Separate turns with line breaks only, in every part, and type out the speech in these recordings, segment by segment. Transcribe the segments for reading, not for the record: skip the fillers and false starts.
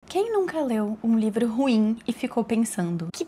Quem nunca leu um livro ruim e ficou pensando: que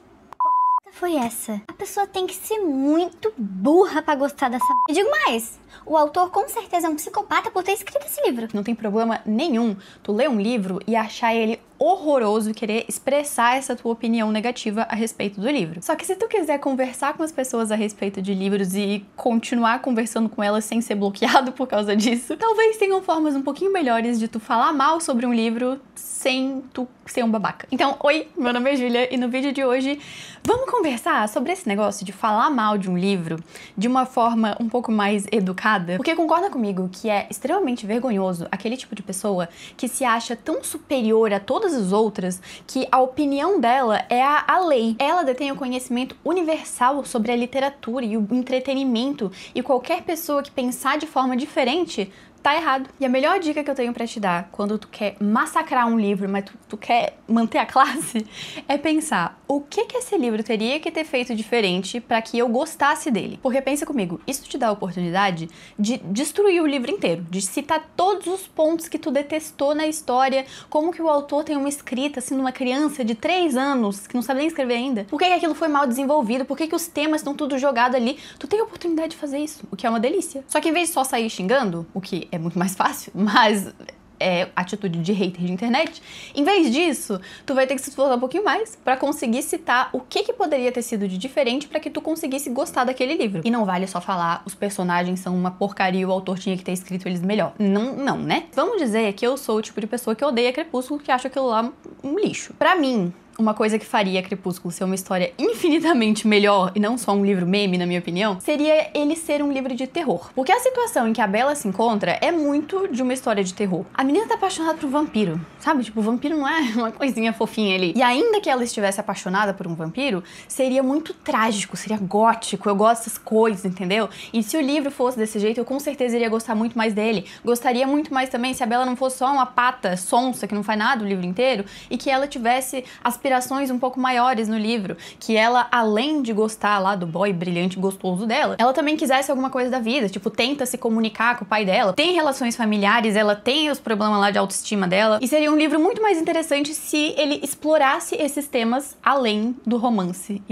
foi essa? A pessoa tem que ser muito burra pra gostar dessa... E digo mais, o autor com certeza é um psicopata por ter escrito esse livro.
não tem problema nenhum tu ler um livro e achar ele horroroso e querer expressar essa tua opinião negativa a respeito do livro. Só que se tu quiser conversar com as pessoas a respeito de livros e continuar conversando com elas sem ser bloqueado por causa disso, talvez tenham formas um pouquinho melhores de tu falar mal sobre um livro sem tu ser um babaca. Então, oi, meu nome é Júlia e no vídeo de hoje vamos conversar sobre esse negócio de falar mal de um livro de uma forma um pouco mais educada, porque concorda comigo que é extremamente vergonhoso aquele tipo de pessoa que se acha tão superior a todas as outras que a opinião dela é a lei. Ela detém o conhecimento universal sobre a literatura e o entretenimento, e qualquer pessoa que pensar de forma diferente tá errado. E a melhor dica que eu tenho pra te dar quando tu quer massacrar um livro, mas tu quer manter a classe, é pensar o que esse livro teria que ter feito diferente pra que eu gostasse dele. Porque pensa comigo, isso te dá a oportunidade de destruir o livro inteiro, de citar todos os pontos que tu detestou na história, como que o autor tem uma escrita assim numa criança de 3 anos, que não sabe nem escrever ainda. Por que aquilo foi mal desenvolvido? Por que os temas estão tudo jogado ali? Tu tem a oportunidade de fazer isso, o que é uma delícia. Só que em vez de só sair xingando, o que é muito mais fácil, mas é atitude de hater de internet, em vez disso, tu vai ter que se esforçar um pouquinho mais pra conseguir citar o que poderia ter sido de diferente pra que tu conseguisse gostar daquele livro. E não vale só falar os personagens são uma porcaria e o autor tinha que ter escrito eles melhor. Não, né? Vamos dizer que eu sou o tipo de pessoa que odeia Crepúsculo, que acha aquilo lá um lixo. Pra mim, uma coisa que faria Crepúsculo ser uma história infinitamente melhor, e não só um livro meme, na minha opinião, seria ele ser um livro de terror. Porque a situação em que a Bella se encontra é muito de uma história de terror. A menina tá apaixonada por um vampiro, sabe? Tipo, o vampiro não é uma coisinha fofinha ali. E ainda que ela estivesse apaixonada por um vampiro, seria muito trágico, seria gótico, eu gosto dessas coisas, entendeu? E se o livro fosse desse jeito, eu com certeza iria gostar muito mais dele. Gostaria muito mais também se a Bella não fosse só uma pata sonsa que não faz nada o livro inteiro, e que ela tivesse aspirações um pouco maiores no livro, que ela, além de gostar lá do boy brilhante e gostoso dela, ela também quisesse alguma coisa da vida, tipo, tenta se comunicar com o pai dela, tem relações familiares, ela tem os problemas lá de autoestima dela, e seria um livro muito mais interessante se ele explorasse esses temas além do romance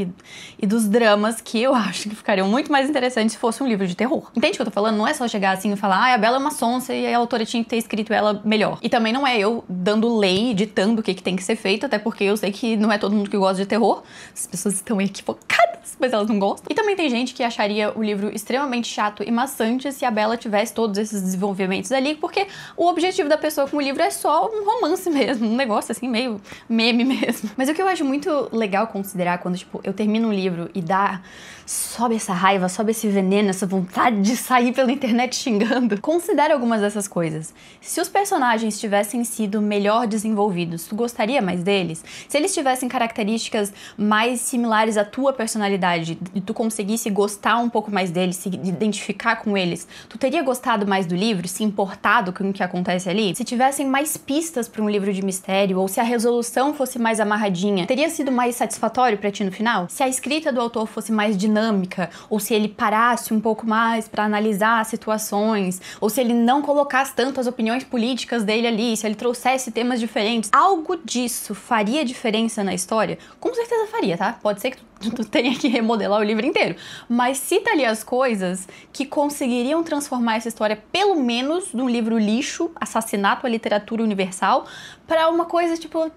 e dos dramas, que eu acho que ficariam muito mais interessantes se fosse um livro de terror. Entende o que eu tô falando? Não é só chegar assim e falar, a Bella é uma sonsa e a autora tinha que ter escrito ela melhor. E também não é eu dando lei, ditando o que tem que ser feito, até porque eu sei que não é todo mundo que gosta de terror, as pessoas estão equivocadas, mas elas não gostam. E também tem gente que acharia o livro extremamente chato e maçante se a Bella tivesse todos esses desenvolvimentos ali, porque o objetivo da pessoa com o livro é só um romance mesmo, um negócio assim meio meme mesmo. Mas o que eu acho muito legal considerar quando, tipo, eu termino um livro e sobe essa raiva, sobe esse veneno, essa vontade de sair pela internet xingando, considere algumas dessas coisas. Se os personagens tivessem sido melhor desenvolvidos, tu gostaria mais deles? Se eles tivessem características mais similares à tua personalidade e tu conseguisse gostar um pouco mais deles, se identificar com eles, tu teria gostado mais do livro, se importado com o que acontece ali? Se tivessem mais pistas para um livro de mistério, ou se a resolução fosse mais amarradinha, teria sido mais satisfatório pra ti no final? Se a escrita do autor fosse mais dinâmica, ou se ele parasse um pouco mais pra analisar as situações, ou se ele não colocasse tanto as opiniões políticas dele ali, se ele trouxesse temas diferentes, algo disso faria diferença na história? Com certeza faria, tá? Pode ser que tu tenha que remodelar o livro inteiro, mas cita ali as coisas que conseguiriam transformar essa história, pelo menos, de um livro lixo, assassinato à literatura universal, pra uma coisa tipo,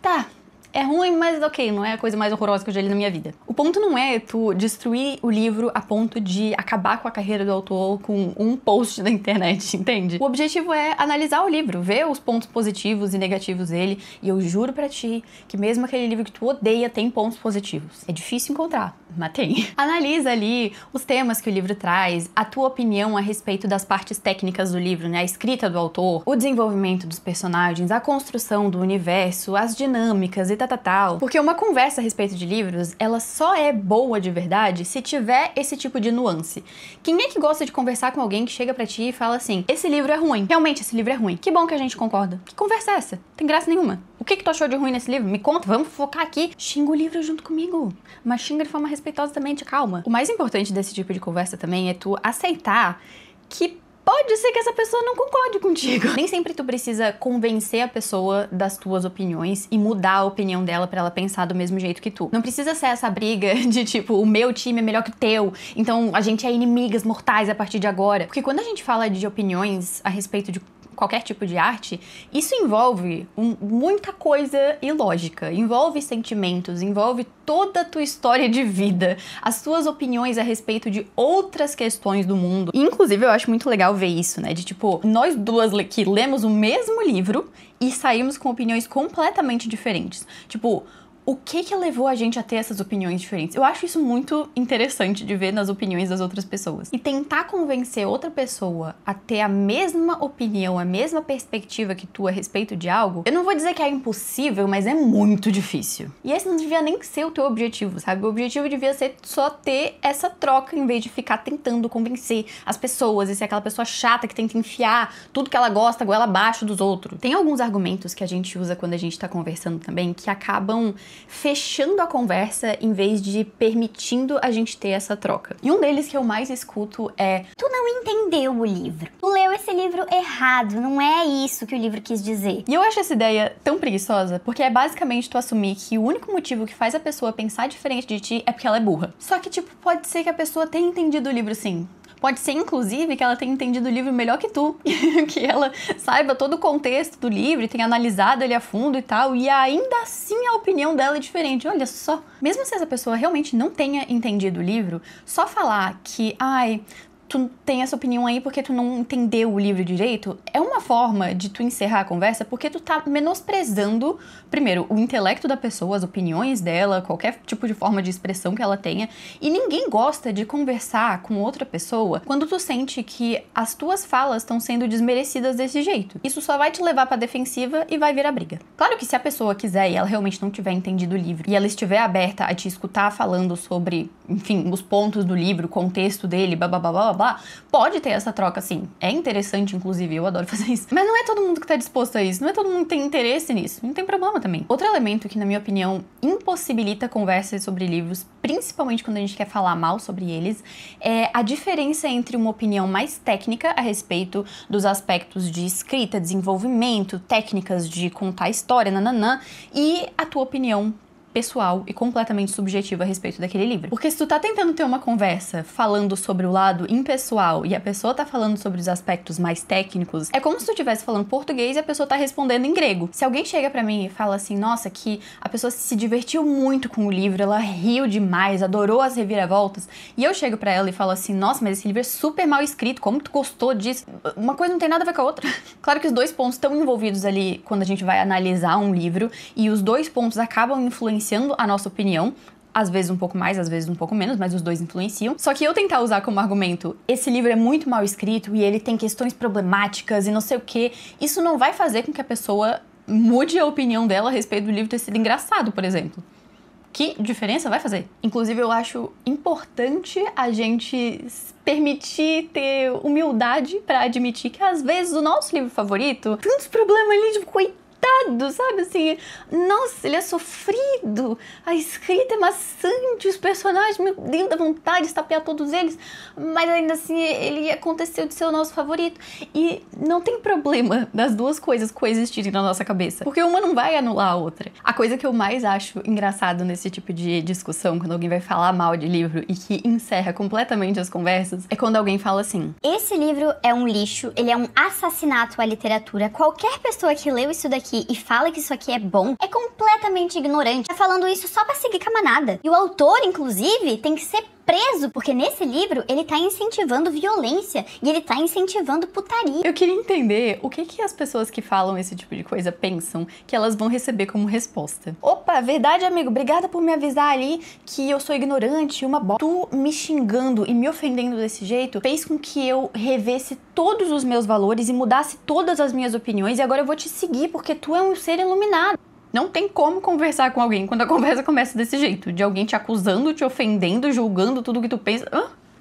tá, é ruim, mas ok, não é a coisa mais horrorosa que eu já li na minha vida. O ponto não é tu destruir o livro a ponto de acabar com a carreira do autor com um post na internet, entende? O objetivo é analisar o livro, ver os pontos positivos e negativos dele, e eu juro pra ti que mesmo aquele livro que tu odeia tem pontos positivos. É difícil encontrar, mas tem. Analisa ali os temas que o livro traz, a tua opinião a respeito das partes técnicas do livro, né? A escrita do autor, o desenvolvimento dos personagens, a construção do universo, as dinâmicas e tal. Porque uma conversa a respeito de livros, ela só é boa de verdade se tiver esse tipo de nuance. Quem é que gosta de conversar com alguém que chega pra ti e fala assim, esse livro é ruim, realmente esse livro é ruim, que bom que a gente concorda. Que conversa é essa? Tem graça nenhuma. O que tu achou de ruim nesse livro? Me conta, vamos focar aqui. Xinga o livro junto comigo, mas xinga de forma respeitosa também, de calma. O mais importante desse tipo de conversa também é tu aceitar que pode ser que essa pessoa não concorde contigo. Nem sempre tu precisa convencer a pessoa das tuas opiniões e mudar a opinião dela pra ela pensar do mesmo jeito que tu. Não precisa ser essa briga de tipo, o meu time é melhor que o teu, então a gente é inimigas mortais a partir de agora. Porque quando a gente fala de opiniões a respeito de qualquer tipo de arte, isso envolve muita coisa ilógica, envolve sentimentos, envolve toda a tua história de vida, as tuas opiniões a respeito de outras questões do mundo. E, inclusive, eu acho muito legal ver isso, né? De tipo, nós duas que lemos o mesmo livro e saímos com opiniões completamente diferentes. Tipo, o que levou a gente a ter essas opiniões diferentes? Eu acho isso muito interessante de ver nas opiniões das outras pessoas. E tentar convencer outra pessoa a ter a mesma opinião, a mesma perspectiva que tu a respeito de algo, eu não vou dizer que é impossível, mas é muito difícil. E esse não devia nem ser o teu objetivo, sabe? O objetivo devia ser só ter essa troca, em vez de ficar tentando convencer as pessoas e ser aquela pessoa chata que tenta enfiar tudo que ela gosta goela abaixo dos outros. Tem alguns argumentos que a gente usa quando a gente tá conversando também que acabam fechando a conversa em vez de permitindo a gente ter essa troca. E um deles que eu mais escuto é:
tu não entendeu o livro. Tu leu esse livro errado, não é isso que o livro quis dizer.
E eu acho essa ideia tão preguiçosa, porque é basicamente tu assumir que o único motivo que faz a pessoa pensar diferente de ti é porque ela é burra. Só que, tipo, pode ser que a pessoa tenha entendido o livro sim. Pode ser, inclusive, que ela tenha entendido o livro melhor que tu, que ela saiba todo o contexto do livro, tenha analisado ele a fundo e tal, e ainda assim a opinião dela é diferente. Olha só, mesmo se essa pessoa realmente não tenha entendido o livro, só falar que, tu tem essa opinião aí porque tu não entendeu o livro direito, é uma forma de tu encerrar a conversa, porque tu tá menosprezando, primeiro, o intelecto da pessoa, as opiniões dela, qualquer tipo de forma de expressão que ela tenha, e ninguém gosta de conversar com outra pessoa quando tu sente que as tuas falas estão sendo desmerecidas desse jeito. Isso só vai te levar pra defensiva e vai virar briga. Claro que se a pessoa quiser e ela realmente não tiver entendido o livro, e ela estiver aberta a te escutar falando sobre, enfim, os pontos do livro, o contexto dele, blá blá blá blá blá, pode ter essa troca, sim. É interessante, inclusive, eu adoro fazer isso. Mas não é todo mundo que tá disposto a isso, não é todo mundo que tem interesse nisso. Não tem problema também. Outro elemento que, na minha opinião, impossibilita conversas sobre livros, principalmente quando a gente quer falar mal sobre eles, é a diferença entre uma opinião mais técnica a respeito dos aspectos de escrita, desenvolvimento, técnicas de contar história, nananã, e a tua opinião pessoal e completamente subjetiva a respeito daquele livro. Porque se tu tá tentando ter uma conversa falando sobre o lado impessoal e a pessoa tá falando sobre os aspectos mais técnicos, é como se tu estivesse falando português e a pessoa tá respondendo em grego. Se alguém chega pra mim e fala assim, nossa, que a pessoa se divertiu muito com o livro, ela riu demais, adorou as reviravoltas, e eu chego pra ela e falo assim, nossa, mas esse livro é super mal escrito, como tu gostou disso? Uma coisa não tem nada a ver com a outra. Claro que os dois pontos estão envolvidos ali quando a gente vai analisar um livro, e os dois pontos acabam influenciando a nossa opinião, às vezes um pouco mais, às vezes um pouco menos, mas os dois influenciam. Só que eu tentar usar como argumento, esse livro é muito mal escrito e ele tem questões problemáticas e não sei o quê, isso não vai fazer com que a pessoa mude a opinião dela a respeito do livro ter sido engraçado, por exemplo. Que diferença vai fazer? Inclusive, eu acho importante a gente permitir ter humildade pra admitir que, às vezes, o nosso livro favorito tem uns problemas ali de coitado, sabe, assim, nossa, ele é sofrido, a escrita é maçante, os personagens, meu Deus, dá vontade de estapear todos eles, mas ainda assim, ele aconteceu de ser o nosso favorito, e não tem problema das duas coisas coexistirem na nossa cabeça, porque uma não vai anular a outra. A coisa que eu mais acho engraçado nesse tipo de discussão, quando alguém vai falar mal de livro e que encerra completamente as conversas, é quando alguém fala assim,
esse livro é um lixo, ele é um assassinato à literatura, qualquer pessoa que leu isso daqui e fala que isso aqui é bom, é completamente ignorante. Tá falando isso só pra seguir com a manada. E o autor, inclusive, tem que ser preso, porque nesse livro ele tá incentivando violência e ele tá incentivando putaria.
Eu queria entender o que as pessoas que falam esse tipo de coisa pensam que elas vão receber como resposta. Opa, verdade, amigo, obrigada por me avisar ali que eu sou ignorante, uma bosta. Tu me xingando e me ofendendo desse jeito fez com que eu revesse todos os meus valores e mudasse todas as minhas opiniões e agora eu vou te seguir porque tu é um ser iluminado. Não tem como conversar com alguém quando a conversa começa desse jeito, de alguém te acusando, te ofendendo, julgando tudo que tu pensa.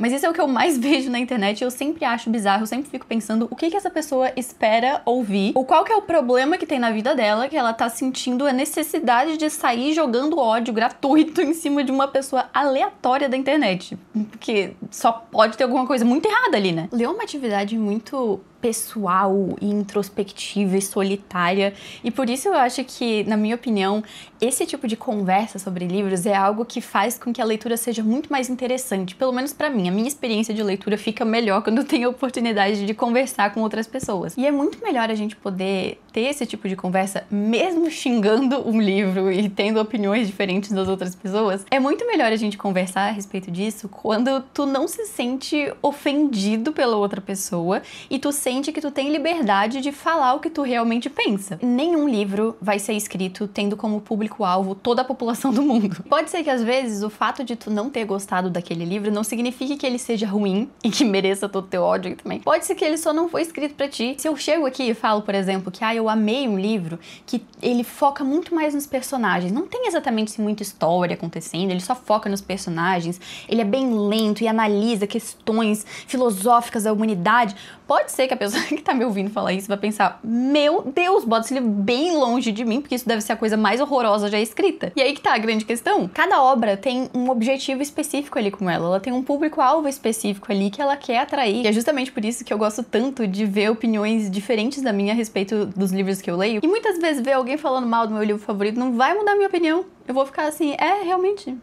Mas isso é o que eu mais vejo na internet e eu sempre acho bizarro, eu sempre fico pensando o que essa pessoa espera ouvir, ou qual que é o problema que tem na vida dela, que ela tá sentindo a necessidade de sair jogando ódio gratuito em cima de uma pessoa aleatória da internet. Porque só pode ter alguma coisa muito errada ali, né? Ler é uma atividade muito pessoal e introspectiva e solitária, e por isso eu acho que, na minha opinião, esse tipo de conversa sobre livros é algo que faz com que a leitura seja muito mais interessante, pelo menos pra mim. A minha experiência de leitura fica melhor quando eu tenho a oportunidade de conversar com outras pessoas. E é muito melhor a gente poder ter esse tipo de conversa mesmo xingando um livro e tendo opiniões diferentes das outras pessoas. É muito melhor a gente conversar a respeito disso quando tu não se sente ofendido pela outra pessoa e tu sente que tu tem liberdade de falar o que tu realmente pensa. Nenhum livro vai ser escrito tendo como público-alvo toda a população do mundo. Pode ser que às vezes o fato de tu não ter gostado daquele livro não signifique que ele seja ruim e que mereça todo o teu ódio também. Pode ser que ele só não foi escrito pra ti. Se eu chego aqui e falo, por exemplo, que eu amei um livro que ele foca muito mais nos personagens, não tem exatamente muita história acontecendo, ele só foca nos personagens, ele é bem lento e analisa questões filosóficas da humanidade, pode ser que a pessoa que tá me ouvindo falar isso vai pensar, meu Deus, bota esse livro bem longe de mim, porque isso deve ser a coisa mais horrorosa já escrita. E aí que tá a grande questão. Cada obra tem um objetivo específico ali com ela tem um público-alvo específico ali que ela quer atrair. E é justamente por isso que eu gosto tanto de ver opiniões diferentes da minha a respeito dos livros que eu leio. E muitas vezes ver alguém falando mal do meu livro favorito não vai mudar a minha opinião. Eu vou ficar assim, realmente,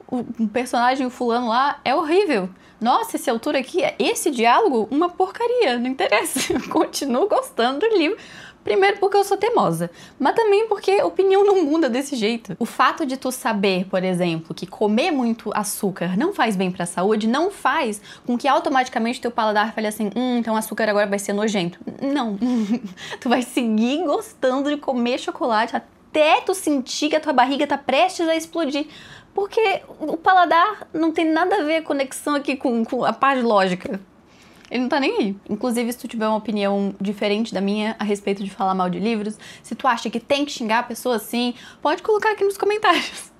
o personagem, o fulano lá, é horrível. Nossa, esse autor aqui, esse diálogo, uma porcaria, não interessa. Eu continuo gostando do livro. Primeiro porque eu sou teimosa, mas também porque a opinião não muda desse jeito. O fato de tu saber, por exemplo, que comer muito açúcar não faz bem pra saúde, não faz com que automaticamente teu paladar fale assim, então açúcar agora vai ser nojento. Não. Tu vai seguir gostando de comer chocolate até tu sentir que a tua barriga tá prestes a explodir. Porque o paladar não tem nada a ver a conexão aqui com a parte lógica. Ele não tá nem aí. Inclusive, se tu tiver uma opinião diferente da minha a respeito de falar mal de livros, se tu acha que tem que xingar a pessoa assim, pode colocar aqui nos comentários.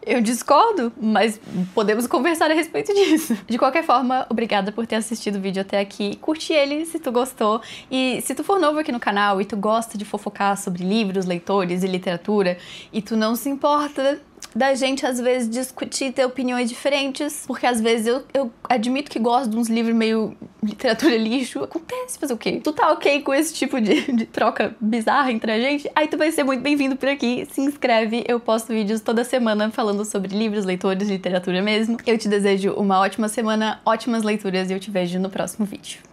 Eu discordo, mas podemos conversar a respeito disso. De qualquer forma, obrigada por ter assistido o vídeo até aqui. Curte ele se tu gostou. E se tu for novo aqui no canal e tu gosta de fofocar sobre livros, leitores e literatura, e tu não se importa da gente, às vezes, discutir, ter opiniões diferentes, porque às vezes eu admito que gosto de uns livros meio literatura lixo, acontece, fazer o quê? Tu tá ok com esse tipo de troca bizarra entre a gente? Aí tu vai ser muito bem-vindo por aqui, se inscreve, eu posto vídeos toda semana falando sobre livros, leitores, literatura mesmo. Eu te desejo uma ótima semana, ótimas leituras e eu te vejo no próximo vídeo.